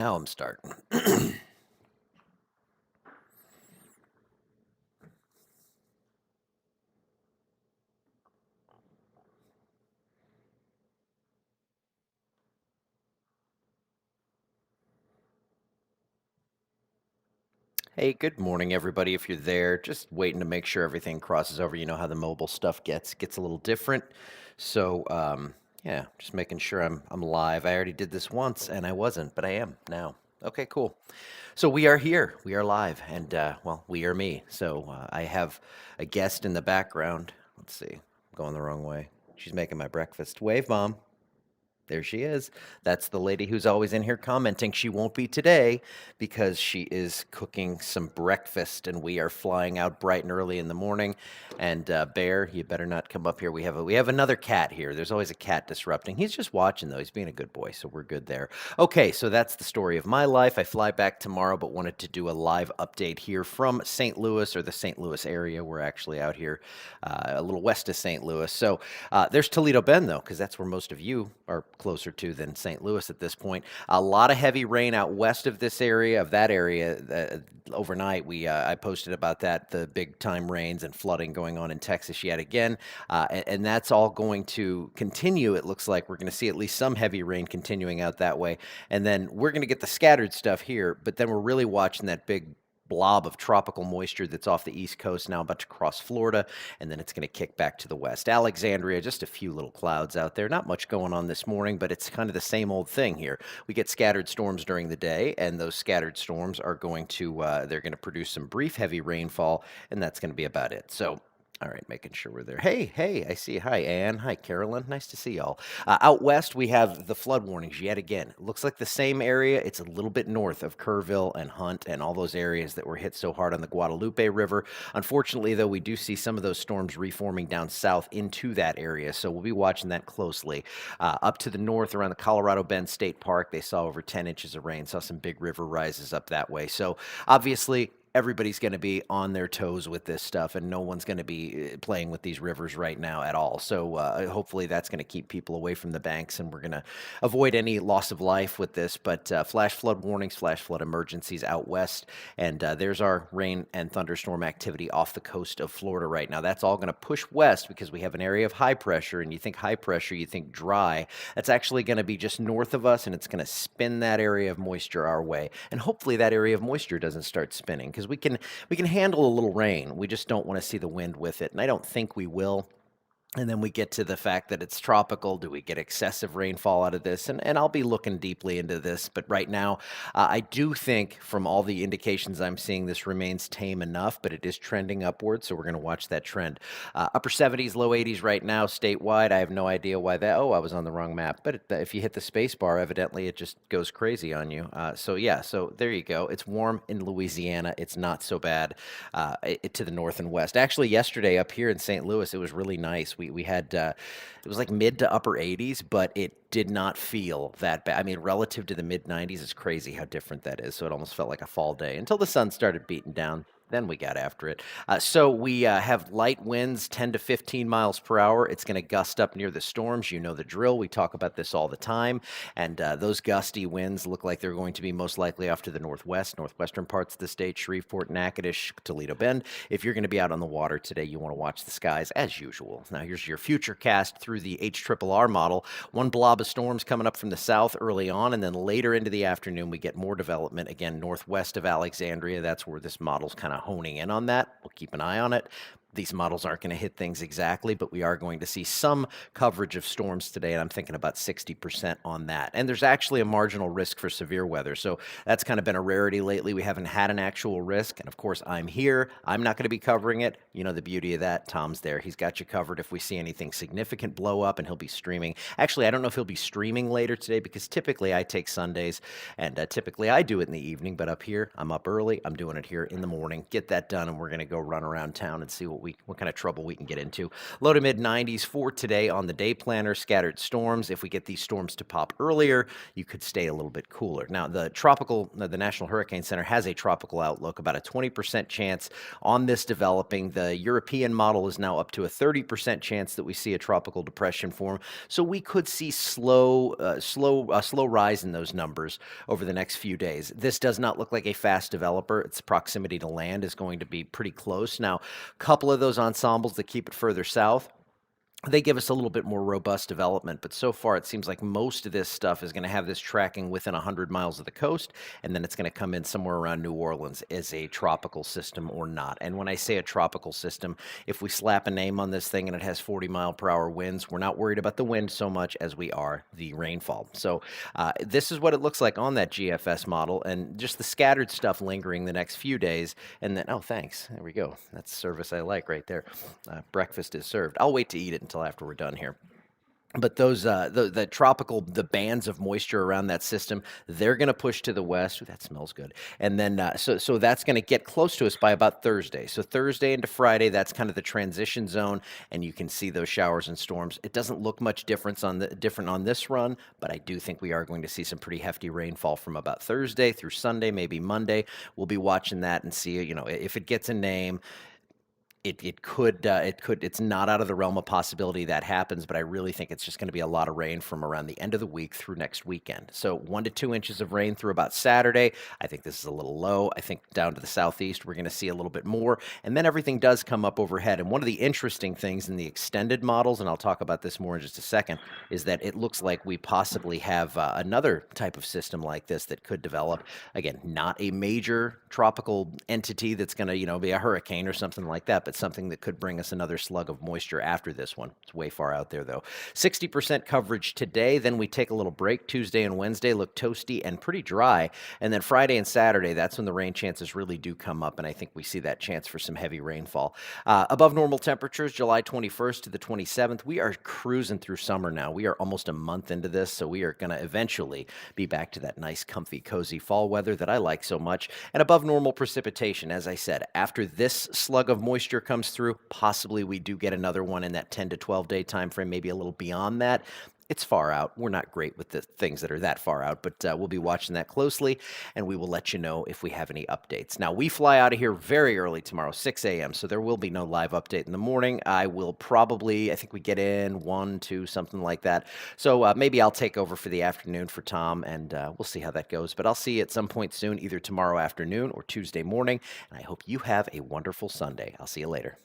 Now I'm starting. Hey, good morning, everybody. If you're there, just waiting to make sure everything crosses over. You know how the mobile stuff gets a little different. So, yeah, just making sure I'm live. I already did this once and I wasn't, but I am now. Okay, cool. So we are here. We are live, and well, we are me. So I have a guest in the background. Let's see, I'm going the wrong way. She's making my breakfast. Wave, mom. There she is. That's the lady who's always in here commenting. She won't be today because she is cooking some breakfast, and we are flying out bright and early in the morning. And Bear, you better not come up here. We have another cat here. There's always a cat disrupting. He's just watching though. He's being a good boy, so we're good there. Okay, so that's the story of my life. I fly back tomorrow, but wanted to do a live update here from St. Louis or the St. Louis area. We're actually out here a little west of St. Louis. So there's Toledo Bend, though, because that's where most of you are closer to than St. Louis at this point. A lot of heavy rain out west of this area, of that area. Overnight, I posted about that, the big time rains and flooding going on in Texas yet again. And that's all going to continue. It looks like we're going to see at least some heavy rain continuing out that way. And then we're going to get the scattered stuff here, but then we're really watching that big blob of tropical moisture that's off the East Coast now, about to cross Florida, and then it's going to kick back to the west. Alexandria, just a few little clouds out there. Not much going on this morning, but it's kind of the same old thing here. We get scattered storms during the day, and those scattered storms are going to they're going to produce some brief heavy rainfall, and that's going to be about it. So all right, making sure we're there. Hey, I see. Hi, Ann. Hi, Carolyn. Nice to see y'all. Out west, we have the flood warnings yet again. It looks like the same area. It's a little bit north of Kerrville and Hunt and all those areas that were hit so hard on the Guadalupe River. Unfortunately, though, we do see some of those storms reforming down south into that area, so we'll be watching that closely. Up to the north around the Colorado Bend State Park, they saw over 10 inches of rain, saw some big river rises up that way. So obviously, everybody's going to be on their toes with this stuff, and no one's going to be playing with these rivers right now at all. So hopefully that's going to keep people away from the banks, and we're going to avoid any loss of life with this. But flash flood warnings, flash flood emergencies out west, and there's our rain and thunderstorm activity off the coast of Florida right now. That's all going to push west because we have an area of high pressure, and you think high pressure, you think dry. That's actually going to be just north of us, and it's going to spin that area of moisture our way. And hopefully that area of moisture doesn't start spinning because we can handle a little rain. We just don't want to see the wind with it, and I don't think we will. And then we get to the fact that it's tropical. Do we get excessive rainfall out of this? And I'll be looking deeply into this. But right now, I do think from all the indications I'm seeing, this remains tame enough, but it is trending upward. So we're going to watch that trend. Upper 70s, low 80s right now statewide. I have no idea why that. Oh, I was on the wrong map. But if you hit the space bar, evidently it just goes crazy on you. So yeah, so there you go. It's warm in Louisiana. It's not so bad to the north and west. Actually, yesterday up here in St. Louis, it was really nice. We had it was like mid to upper 80s, but it did not feel that bad. I mean, relative to the mid 90s, it's crazy how different that is. So it almost felt like a fall day until the sun started beating down. Then we got after it. So we have light winds, 10 to 15 miles per hour. It's going to gust up near the storms. You know the drill. We talk about this all the time. And those gusty winds look like they're going to be most likely off to the northwest, northwestern parts of the state, Shreveport, Natchitoches, Toledo Bend. If you're going to be out on the water today, you want to watch the skies as usual. Now, here's your future cast through the HRRR model. One blob of storms coming up from the south early on, and then later into the afternoon, we get more development again northwest of Alexandria. That's where this model's kind of honing in on that. We'll keep an eye on it. These models aren't going to hit things exactly, but we are going to see some coverage of storms today, and I'm thinking about 60% on that. And there's actually a marginal risk for severe weather, so that's kind of been a rarity lately. We haven't had an actual risk, and of course, I'm here. I'm not going to be covering it. You know the beauty of that. Tom's there. He's got you covered if we see anything significant blow up, and he'll be streaming. Actually, I don't know if he'll be streaming later today because typically I take Sundays, and typically I do it in the evening, but up here, I'm up early. I'm doing it here in the morning. Get that done, and we're going to go run around town and see what what kind of trouble we can get into. Low to mid 90s for today on the day planner. Scattered storms. If we get these storms to pop earlier, you could stay a little bit cooler. Now, the National Hurricane Center has a tropical outlook, about a 20% chance on this developing. The European model is now up to a 30% chance that we see a tropical depression form. So we could see slow rise in those numbers over the next few days. This does not look like a fast developer. Its proximity to land is going to be pretty close. Now, a couple of those ensembles that keep it further south, they give us a little bit more robust development, but so far it seems like most of this stuff is going to have this tracking within 100 miles of the coast, and then it's going to come in somewhere around New Orleans as a tropical system or not. And when I say a tropical system, if we slap a name on this thing and it has 40-mile-per-hour winds, we're not worried about the wind so much as we are the rainfall. So this is what it looks like on that GFS model, and just the scattered stuff lingering the next few days. And then, oh, thanks. There we go. That's service I like right there. Breakfast is served. I'll wait to eat it until after we're done here. But those the bands of moisture around that system, they're going to push to the west. Ooh, that smells good. And then so that's going to get close to us by about Thursday. So Thursday into Friday, that's kind of the transition zone, and you can see those showers and storms. It doesn't look much different on this run, but I do think we are going to see some pretty hefty rainfall from about Thursday through Sunday, maybe Monday. We'll be watching that and see, if it gets a name. It's not out of the realm of possibility that happens, but I really think it's just going to be a lot of rain from around the end of the week through next weekend. So 1 to 2 inches of rain through about Saturday. I think this is a little low. I think down to the southeast, we're going to see a little bit more. And then everything does come up overhead. And one of the interesting things in the extended models, and I'll talk about this more in just a second, is that it looks like we possibly have another type of system like this that could develop. Again, not a major tropical entity that's going to, be a hurricane or something like that, but something that could bring us another slug of moisture after this one. It's way far out there, though. 60% coverage today. Then we take a little break. Tuesday and Wednesday look toasty and pretty dry. And then Friday and Saturday, that's when the rain chances really do come up. And I think we see that chance for some heavy rainfall. Above normal temperatures, July 21st to the 27th. We are cruising through summer now. We are almost a month into this, so we are going to eventually be back to that nice, comfy, cozy fall weather that I like so much. And above normal precipitation, as I said, after this slug of moisture comes through, possibly we do get another one in that 10 to 12 day time frame, maybe a little beyond that. It's far out. We're not great with the things that are that far out, but we'll be watching that closely, and we will let you know if we have any updates. Now, we fly out of here very early tomorrow, 6 a.m., so there will be no live update in the morning. I think we get in 1, 2, something like that. So maybe I'll take over for the afternoon for Tom, and we'll see how that goes. But I'll see you at some point soon, either tomorrow afternoon or Tuesday morning, and I hope you have a wonderful Sunday. I'll see you later.